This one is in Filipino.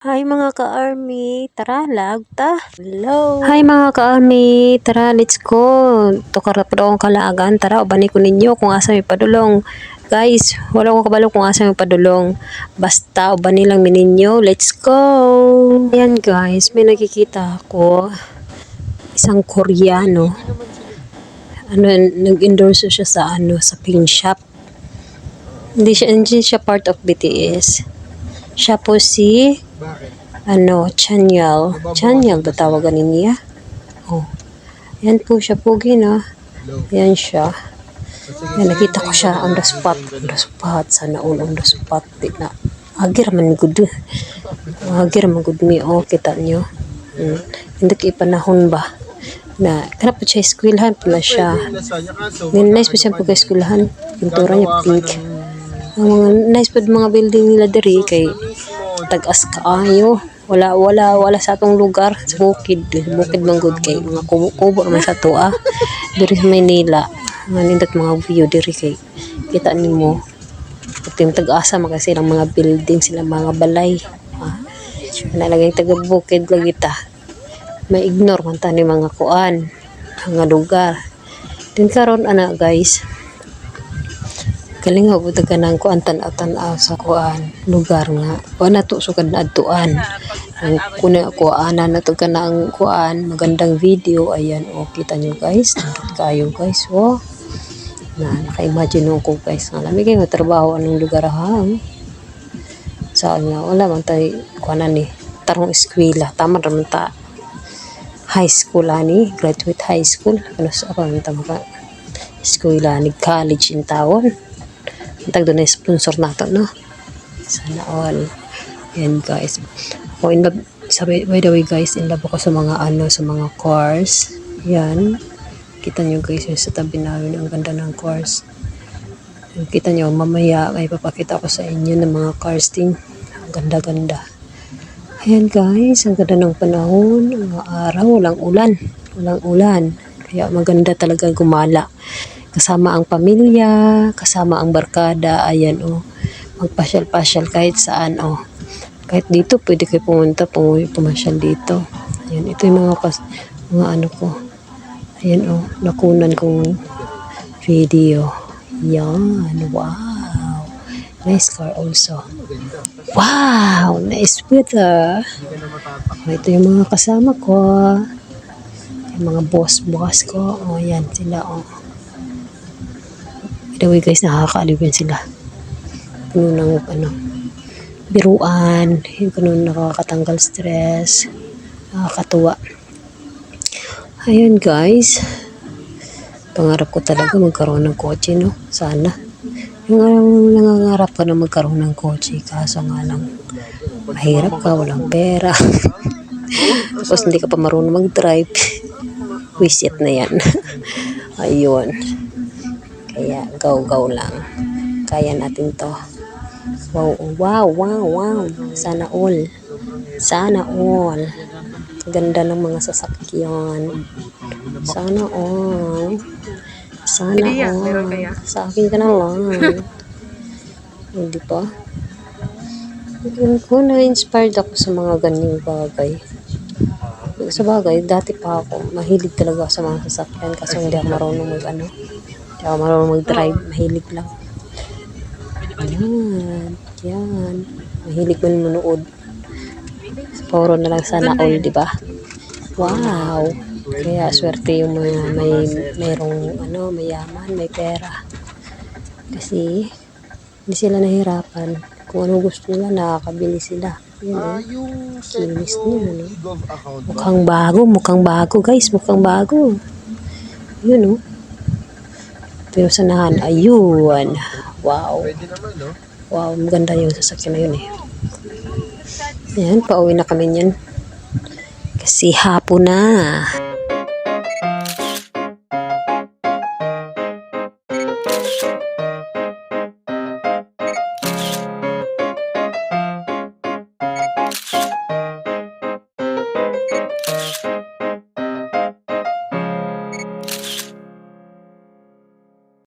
Hi mga ka-army, tara lag ta. Hello. Hi mga ka-army, tara let's go. Tukarap daw akong kalaagan, tara ubani ko ninyo kung asa may padulong. Guys, wala ko kabalo kung asa may padulong. Basta ubani lang ninyo, let's go. Ayan guys, may nakikita ako isang Koreano. Nag-endorse siya sa sa pin shop. Hindi siya part of BTS. Siya po si Chanyeol ba tawagan niya? Oh. Yan po siya, pogi na. Yan siya. Yan, nakita ko siya on the spot. Sana all on the spot. Di na. Agir man good. Agir man good me. Oh, kita nyo. Hindi kayo panahon ba? Na, kanap po siya, eskwelahan po na siya. Nice po siya po eskwelahan. Pintura niya pink. Ang mga nice po mga building nila diri kay tagas kaayo. Wala sa atong lugar sa bukid manggod kay mga kubo naman sa tuwa diri sa Maynila. Nindot mga view diri kay kita nimo puting tag-asa magasi silang mga building sila mga balay. Nalagay taga bukid lagi ta. May ignore man ta ni mga kuan mga lugar. Din karon ana guys. Kalingaw po taganang kuan tan-aw sa kuan lugar nga wala to sukad na adtuan ang kuna kuan na to kanang kuan magandang video. Ayan kita nyo guys, nandot kayo guys. Naka-imagine ko guys nga lami kay trabaho anong lugar saan nga wala man tay kuanan ni tarong eskwela tama ra ta high school ani graduate high school ano sa man ta maka eskwela ni college in town. Tag doon na sponsor nato no sana all. Yan guys, by the way guys, in love ako sa mga sa mga cars. Yan kita nyo guys yung sa tabi namin ang ganda ng cars. Kita nyo mamaya ay papakita ko sa inyo ng mga cars din ang ganda. Ayan guys, ang ganda ng panahon, ang araw, walang ulan kaya maganda talaga gumala kasama ang pamilya, kasama ang barkada. Ayan magpasyal-pasyal kahit saan kahit dito pwede kayo pumunta pumasyal dito. Ayan, ito yung mga ano ko. Ayan nakunan kong video. Yan, wow, nice car also. Wow, nice weather. Ito yung mga kasama ko, yung mga boss ko. Yan sila By the way guys, nakakaaliw yan sila. Puno ng biruan, yung ganun nakakatanggal stress, nakakatuwa. Ayun guys, pangarap ko talaga magkaroon ng kotse no, sana. Yung nangangarap ka na magkaroon ng kotse, kaso nga lang mahirap ka, walang pera. Tapos hindi ka pa marunong mag-drive. Wisit na yan. Ayun. Kaya go lang. Kaya natin to. Wow. Sana all. Ganda ng mga sasakyan. Sana all. Sa akin ka na lang. Hindi pa? Na-inspired ako sa mga ganyang bagay. Sa bagay, dati pa ako mahilig talaga sa mga sasakyan kasi hindi ako marunong hindi ako marunong mag-drive, mahilig lang. Yan. Mahilig man manood. Puro na lang sana all, di ba? Wow. Kaya swerte yung mga mayroong mayaman, may pera. Kasi hindi sila nahirapan. Kung ano gusto nila, nakakabili sila. Kinis niya, Mukhang bago guys, mukhang bago. Yun pero sanahan, ayun. Wow. Wow, maganda yung sasakyan na yun Ayan, pauwi na kami niyan. Kasi hapon na.